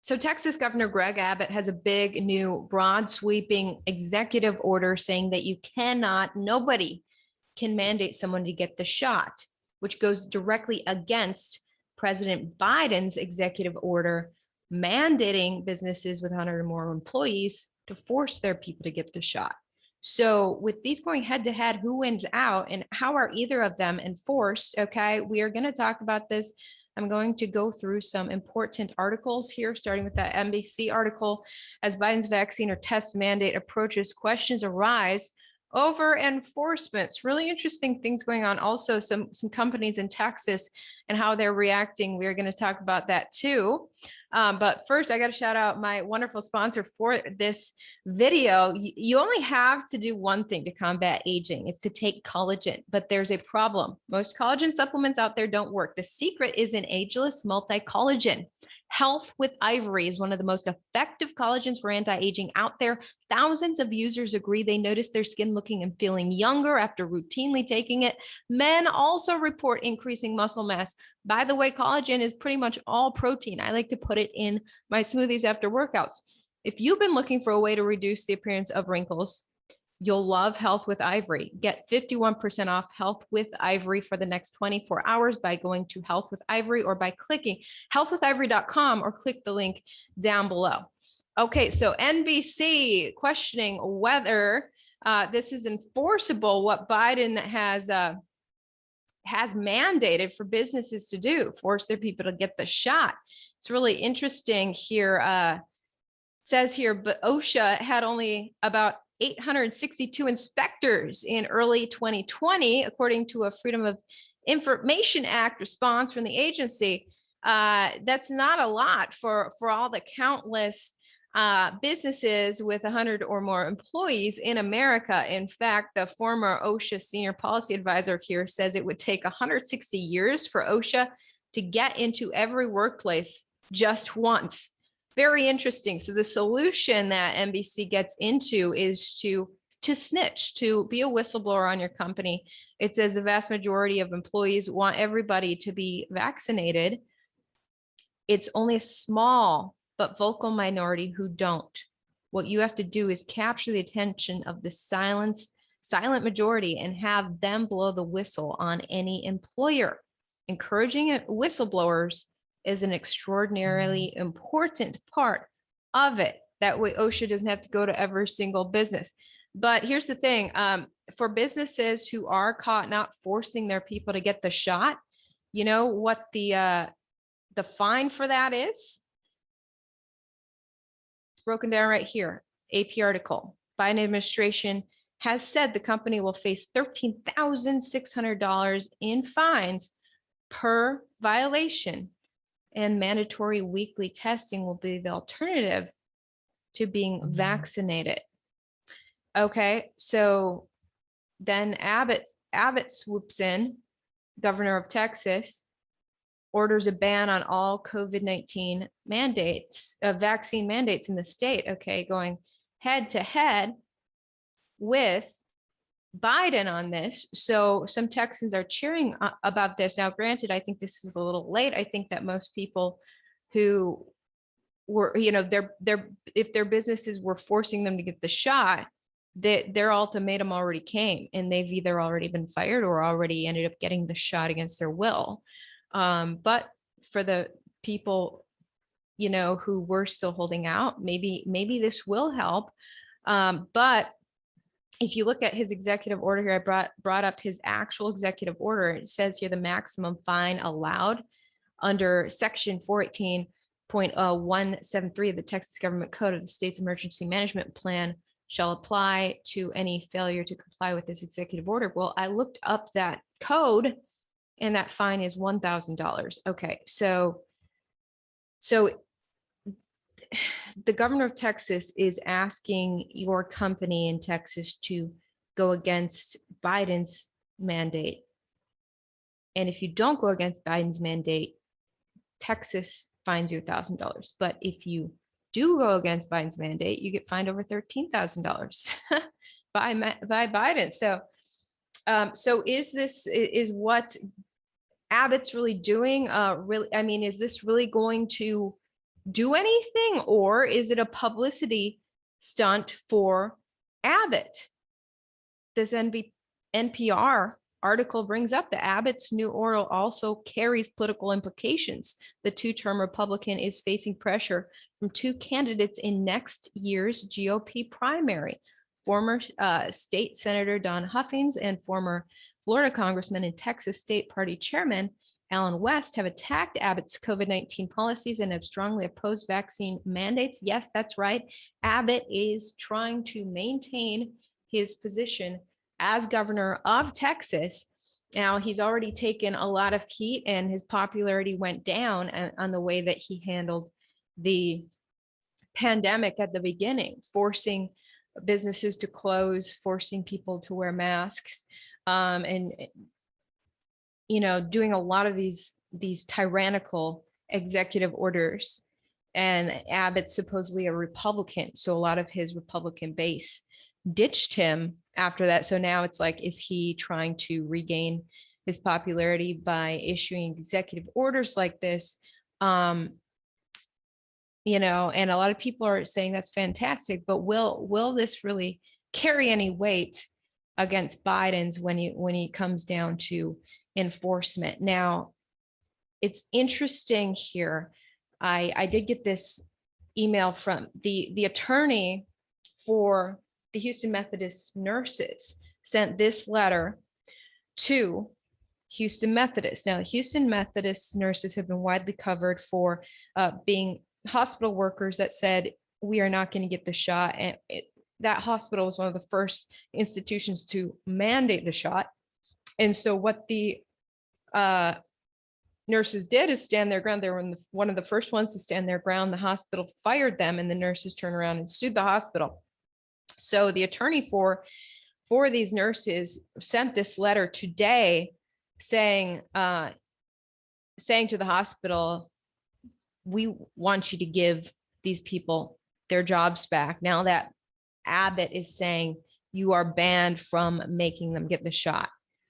So Texas Governor Greg Abbott has a big new broad sweeping executive order saying that you cannot, nobody can mandate someone to get the shot, which goes directly against President Biden's executive order mandating businesses with 100 or more employees to force their people to get the shot. So with these going head to head, who wins out and how are either of them enforced? Okay, we are going to talk about this. I'm going to go through some important articles here, starting with that NBC article. As Biden's vaccine or test mandate approaches, questions arise over enforcement. It's really interesting things going on. Also, some companies in Texas and how they're reacting. We're going to talk about that too. But first, I got to shout out my wonderful sponsor for this video. You only have to do one thing to combat aging. It's to take collagen, but there's a problem. Most collagen supplements out there don't work. The secret is in ageless multi-collagen. Health with Ivory is one of the most effective collagens for anti-aging out there. Thousands of users agree they notice their skin looking and feeling younger after routinely taking it. Men also report increasing muscle mass. By the way, collagen is pretty much all protein. I like to put it in my smoothies after workouts. If you've been looking for a way to reduce the appearance of wrinkles, you'll love Health with Ivory. Get 51% off Health with Ivory for the next 24 hours by going to Health with Ivory or by clicking healthwithivory.com or click the link down below. Okay, so NBC questioning whether this is enforceable, what Biden has mandated for businesses to do, force their people to get the shot. It's really interesting here. Says here, but OSHA had only about 862 inspectors in early 2020, according to a Freedom of Information Act response from the agency. That's not a lot for all the countless businesses with 100 or more employees in America. In fact, the former OSHA senior policy advisor here says it would take 160 years for OSHA to get into every workplace just once. Very interesting. So the solution that NBC gets into is to snitch, to be a whistleblower on your company. It says the vast majority of employees want everybody to be vaccinated. It's only a small but vocal minority who don't. What you have to do is capture the attention of the silent majority and have them blow the whistle on any employer. Encouraging whistleblowers is an extraordinarily important part of it. That way OSHA doesn't have to go to every single business. But here's the thing, for businesses who are caught not forcing their people to get the shot, you know what the fine for that is? It's broken down right here, AP article. Biden administration has said the company will face $13,600 in fines per violation, and mandatory weekly testing will be the alternative to being vaccinated. Okay, so then Abbott swoops in, governor of Texas, orders a ban on all COVID-19 mandates, vaccine mandates in the state, okay, going head to head with Biden on this. So some Texans are cheering about this. Now, granted, I think this is a little late. I think that most people who were, you know, if their businesses were forcing them to get the shot, their ultimatum already came and they've either already been fired or already ended up getting the shot against their will. But for the people, you know, who were still holding out, maybe this will help. But if you look at his executive order here, I brought up his actual executive order. It says here the maximum fine allowed under section 418.173 of the Texas Government Code of the state's emergency management plan shall apply to any failure to comply with this executive order. Well, I looked up that code and that fine is $1,000. Okay, so the governor of Texas is asking your company in Texas to go against Biden's mandate. And if you don't go against Biden's mandate, Texas fines you $1,000. But if you do go against Biden's mandate, you get fined over $13,000 by Biden. So is what Abbott's really doing? Really, I mean, is this really going to do anything, or is it a publicity stunt for Abbott? This NPR article brings up that Abbott's new order also carries political implications. The two-term Republican is facing pressure from two candidates in next year's GOP primary. Former state Senator Don Huffings and former Florida Congressman and Texas State Party Chairman Alan West have attacked Abbott's COVID-19 policies and have strongly opposed vaccine mandates. Yes, that's right. Abbott is trying to maintain his position as governor of Texas. Now, he's already taken a lot of heat and his popularity went down on the way that he handled the pandemic at the beginning, forcing businesses to close, forcing people to wear masks, and doing a lot of these tyrannical executive orders. And Abbott's supposedly a Republican, so a lot of his Republican base ditched him after that. So now it's like, is he trying to regain his popularity by issuing executive orders like this? And a lot of people are saying that's fantastic, but will this really carry any weight against Biden's when he comes down to enforcement? Now, it's interesting here. I did get this email from the attorney for the Houston Methodist nurses, sent this letter to Houston Methodist. Now, Houston Methodist nurses have been widely covered for being hospital workers that said, we are not going to get the shot. And that hospital was one of the first institutions to mandate the shot. And so what the nurses did is stand their ground. They were one of the first ones to stand their ground. The hospital fired them, and the nurses turned around and sued the hospital. So the attorney for these nurses sent this letter today saying to the hospital, we want you to give these people their jobs back. Now that Abbott is saying you are banned from making them get the shot.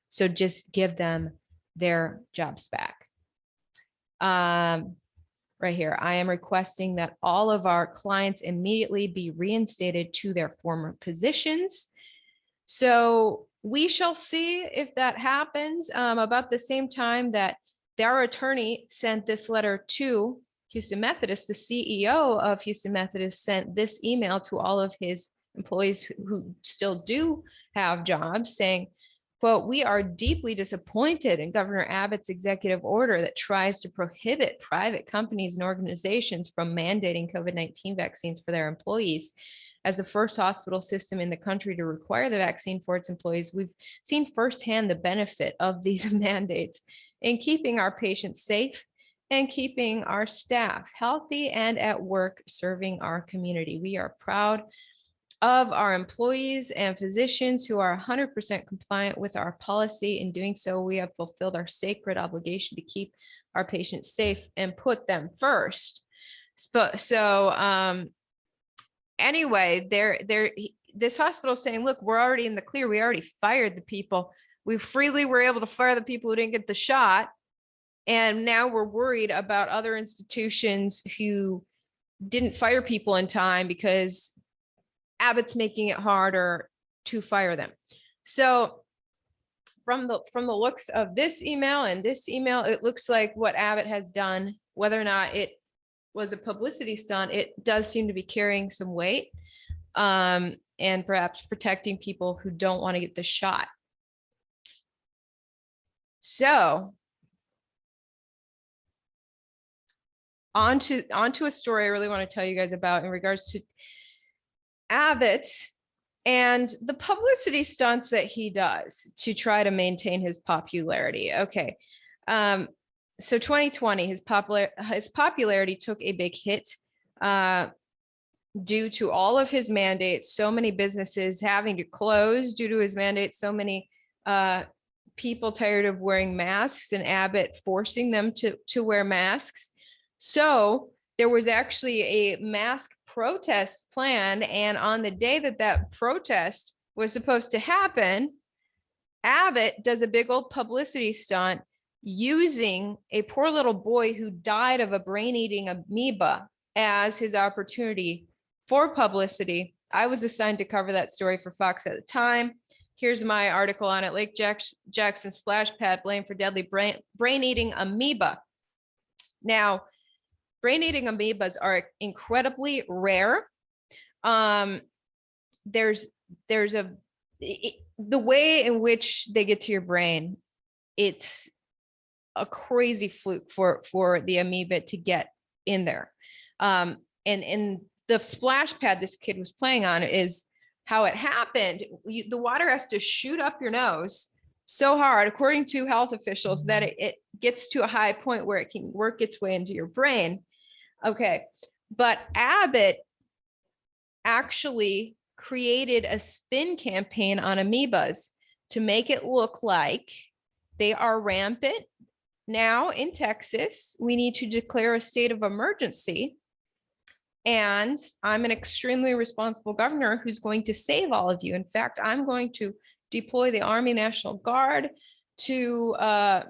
So just give them their jobs back. Right here, I am requesting that all of our clients immediately be reinstated to their former positions. So we shall see if that happens. About the same time that their attorney sent this letter to Houston Methodist, the CEO of Houston Methodist sent this email to all of his employees who still do have jobs saying, quote, we are deeply disappointed in Governor Abbott's executive order that tries to prohibit private companies and organizations from mandating COVID-19 vaccines for their employees. As the first hospital system in the country to require the vaccine for its employees, we've seen firsthand the benefit of these mandates in keeping our patients safe and keeping our staff healthy and at work serving our community. We are proud of our employees and physicians who are 100% compliant with our policy. In doing so, we have fulfilled our sacred obligation to keep our patients safe and put them first. So anyway, this hospital is saying, look, we're already in the clear. We already fired the people. We freely were able to fire the people who didn't get the shot. And now we're worried about other institutions who didn't fire people in time because Abbott's making it harder to fire them. So from the looks of this email and this email, it looks like what Abbott has done, whether or not it was a publicity stunt, it does seem to be carrying some weight, and perhaps protecting people who don't want to get the shot. So onto a story I really want to tell you guys about in regards to Abbott and the publicity stunts that he does to try to maintain his popularity. Okay. So 2020, his popularity took a big hit due to all of his mandates, so many businesses having to close due to his mandates, so many people tired of wearing masks and Abbott forcing them to wear masks. So there was actually a mask protest planned, and on the day that protest was supposed to happen, Abbott does a big old publicity stunt using a poor little boy who died of a brain-eating amoeba as his opportunity for publicity. I was assigned to cover that story for Fox at the time. Here's my article on it. Lake Jackson splash pad blamed for deadly brain-eating amoeba. Now, brain-eating amoebas are incredibly rare. There's the way in which they get to your brain, it's a crazy fluke for the amoeba to get in there. And the splash pad this kid was playing on is how it happened. The water has to shoot up your nose so hard, according to health officials, that it gets to a high point where it can work its way into your brain. Okay, but Abbott actually created a spin campaign on amoebas to make it look like they are rampant. Now in Texas, we need to declare a state of emergency. And I'm an extremely responsible governor who's going to save all of you. In fact, I'm going to deploy the Army National Guard to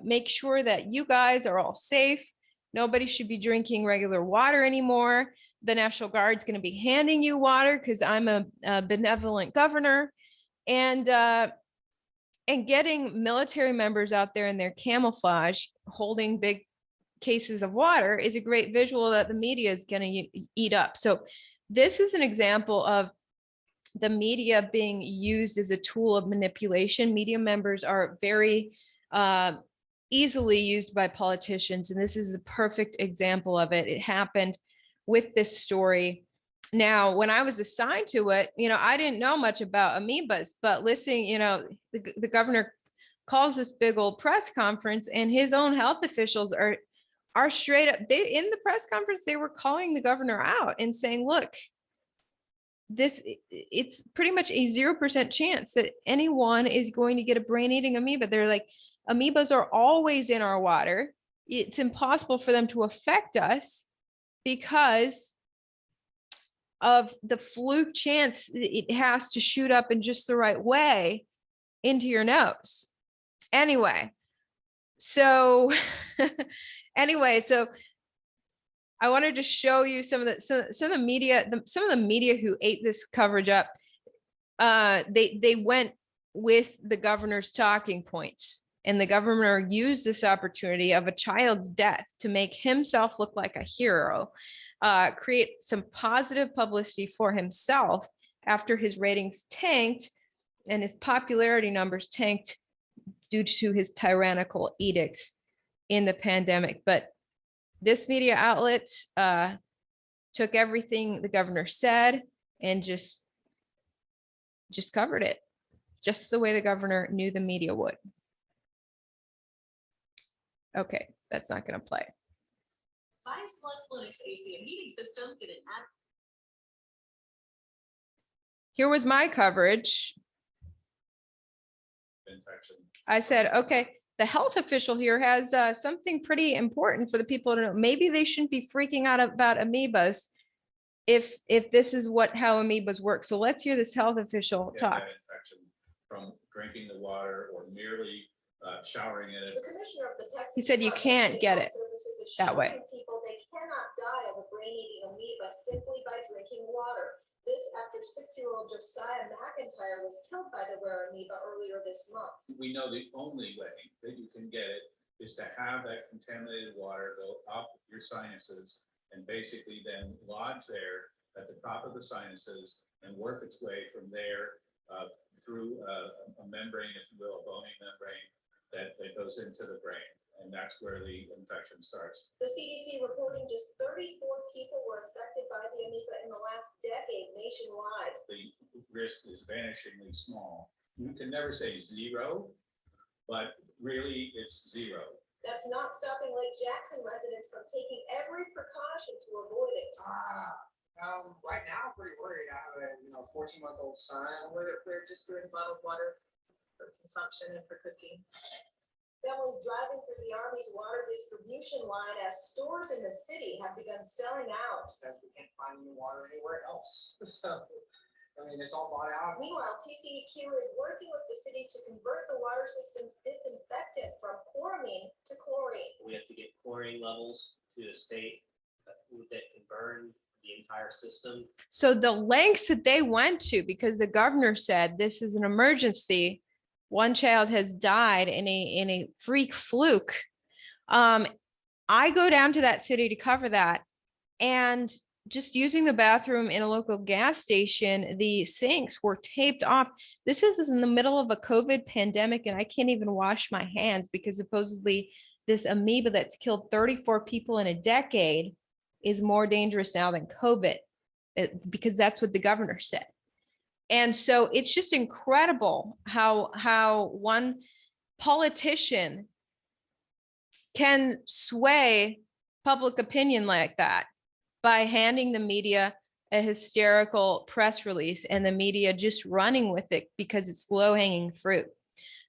make sure that you guys are all safe. Nobody should be drinking regular water anymore. The National Guard's going to be handing you water because I'm a benevolent governor. And getting military members out there in their camouflage holding big cases of water is a great visual that the media is going to eat up. So this is an example of the media being used as a tool of manipulation. Media members are very easily used by politicians, and this is a perfect example of it. It happened with this story. Now, when I was assigned to it, I didn't know much about amoebas, but listening, the governor calls this big old press conference, and his own health officials are straight up, in the press conference, they were calling the governor out and saying, look, it's pretty much a 0% chance that anyone is going to get a brain-eating amoeba. They're like, amoebas are always in our water. It's impossible for them to affect us because of the fluke chance it has to shoot up in just the right way into your nose. Anyway, so I wanted to show you some of the media who ate this coverage up. They went with the governor's talking points, and the governor used this opportunity of a child's death to make himself look like a hero, create some positive publicity for himself after his ratings tanked and his popularity numbers tanked due to his tyrannical edicts in the pandemic. But this media outlet took everything the governor said and just covered it just the way the governor knew the media would. Okay, that's not going to play. Buy Sluts Linux AC and heating system. Get an app. Here was my coverage. Infection. I said, okay, the health official here has something pretty important for the people to know. Maybe they shouldn't be freaking out about amoebas if this is how amoebas work. So let's hear this health official talk. Infection from drinking the water or merely showering in it. The commissioner of the Texas He said you can't get it that way. People they cannot die of a brain-eating amoeba simply by drinking water. This after 6-year-old Josiah McIntyre was killed by the rare amoeba earlier this month. We know the only way that you can get it is to have that contaminated water go up your sinuses and basically then lodge there at the top of the sinuses and work its way from there through a membrane, if you will, a bony membrane that goes into the brain. And that's where the infection starts. The CDC reporting just 34 people were infected by the amoeba in the last decade nationwide. The risk is vanishingly small. You can never say zero, but really it's zero. That's not stopping Lake Jackson residents from taking every precaution to avoid it. Right now, I'm pretty worried. I have a 14-month-old son. We're just doing bottled water for consumption and for cooking. Families driving through the Army's water distribution line as stores in the city have begun selling out. Because we can't find any water anywhere else. So, it's all bought out. Meanwhile, TCEQ is working with the city to convert the water system's disinfectant from chloramine to chlorine. We have to get chlorine levels to a state that can burn the entire system? So the lengths that they went to, because the governor said this is an emergency, one child has died in a freak fluke. I go down to that city to cover that, and just using the bathroom in a local gas station, the sinks were taped off. This is in the middle of a COVID pandemic, and I can't even wash my hands because supposedly this amoeba that's killed 34 people in a decade is more dangerous now than COVID, because that's what the governor said. And so it's just incredible how one politician can sway public opinion like that by handing the media a hysterical press release and the media just running with it because it's low-hanging fruit.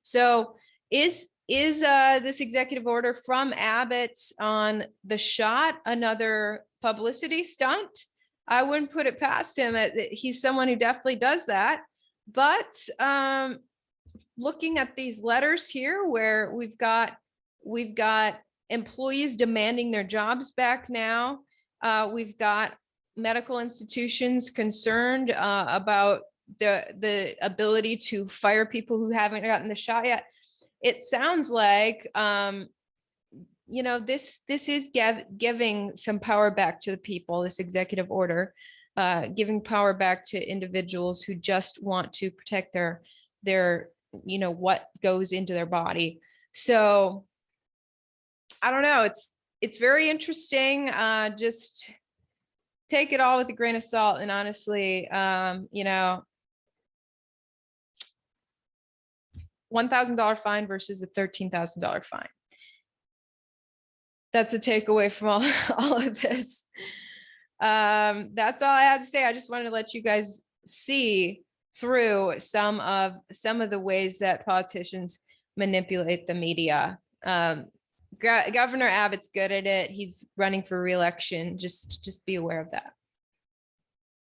So is this executive order from Abbott on the shot another publicity stunt? I wouldn't put it past him. He's someone who definitely does that. But looking at these letters here where we've got employees demanding their jobs back now. We've got medical institutions concerned about the ability to fire people who haven't gotten the shot yet. It sounds like, this is giving some power back to the people, this executive order, giving power back to individuals who just want to protect their what goes into their body. So I don't know. It's very interesting. Just take it all with a grain of salt. And honestly, $1,000 fine versus a $13,000 fine. That's a takeaway from all of this. That's all I have to say. I just wanted to let you guys see through some of the ways that politicians manipulate the media. Governor Abbott's good at it. He's running for re-election. Just be aware of that.